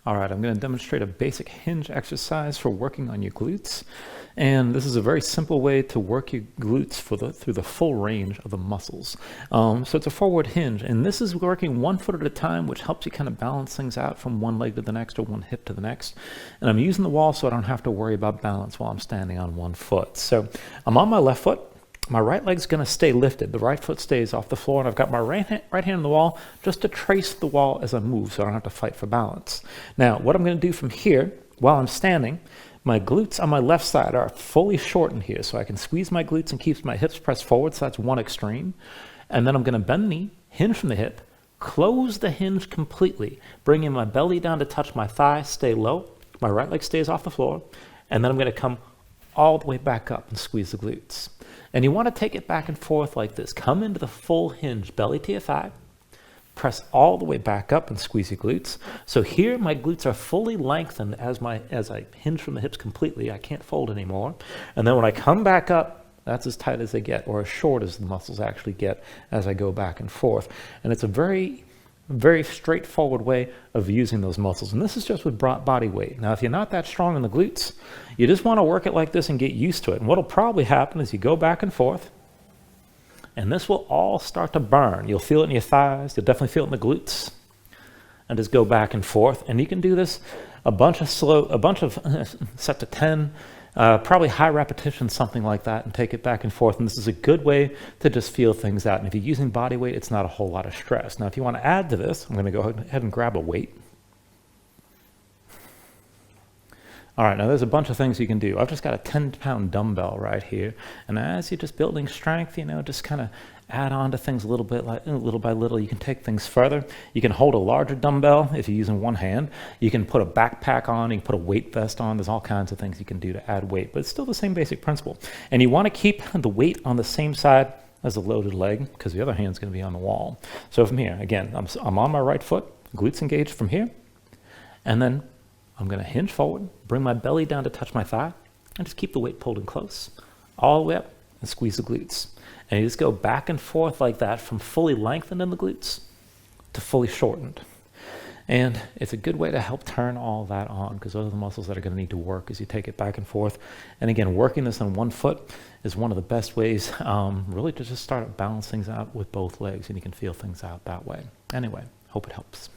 All right, I'm going to demonstrate a basic hinge exercise for working on your glutes. And this is a very simple way to work your glutes through the full range of the muscles. So it's a forward hinge, and this is working 1 foot at a time, which helps you kind of balance things out from one leg to the next or one hip to the next. And I'm using the wall so I don't have to worry about balance while I'm standing on 1 foot. So I'm on my left foot. My right leg's going to stay lifted. The right foot stays off the floor, and I've got my right hand on the wall just to trace the wall as I move so I don't have to fight for balance. Now, what I'm going to do from here, while I'm standing, my glutes on my left side are fully shortened here, so I can squeeze my glutes and keep my hips pressed forward, so that's one extreme. And then I'm going to bend the knee, hinge from the hip, close the hinge completely, bringing my belly down to touch my thigh, stay low, my right leg stays off the floor, and then I'm going to come all the way back up and squeeze the glutes. And you want to take it back and forth like this. Come into the full hinge, belly to your thigh. Press all the way back up and squeeze your glutes. So here my glutes are fully lengthened as I hinge from the hips completely. I can't fold anymore. And then when I come back up, that's as tight as they get, or as short as the muscles actually get as I go back and forth. And it's a very straightforward way of using those muscles. And this is just with body weight. Now, if you're not that strong in the glutes, you just want to work it like this and get used to it. And what'll probably happen is you go back and forth, and this will all start to burn. You'll feel it in your thighs. You'll definitely feel it in the glutes. And just go back and forth. And you can do this a bunch of set to 10, probably high repetitions, something like that, and take it back and forth. And this is a good way to just feel things out. And if you're using body weight, it's not a whole lot of stress. Now, if you want to add to this, I'm going to go ahead and grab a weight. All right, now there's a bunch of things you can do. I've just got a 10-pound dumbbell right here. And as you're just building strength, just kind of add on to things a little bit, like little by little. You can take things further. You can hold a larger dumbbell if you're using one hand. You can put a backpack on. You can put a weight vest on. There's all kinds of things you can do to add weight, but it's still the same basic principle. And you want to keep the weight on the same side as the loaded leg, because the other hand's going to be on the wall. So from here, again, I'm on my right foot, glutes engaged from here, and then I'm going to hinge forward, bring my belly down to touch my thigh, and just keep the weight pulled in close, all the way up, and squeeze the glutes. And you just go back and forth like that from fully lengthened in the glutes to fully shortened. And it's a good way to help turn all that on, because those are the muscles that are going to need to work as you take it back and forth. And again, working this on 1 foot is one of the best ways really to just start balancing things out with both legs, and you can feel things out that way. Anyway, hope it helps.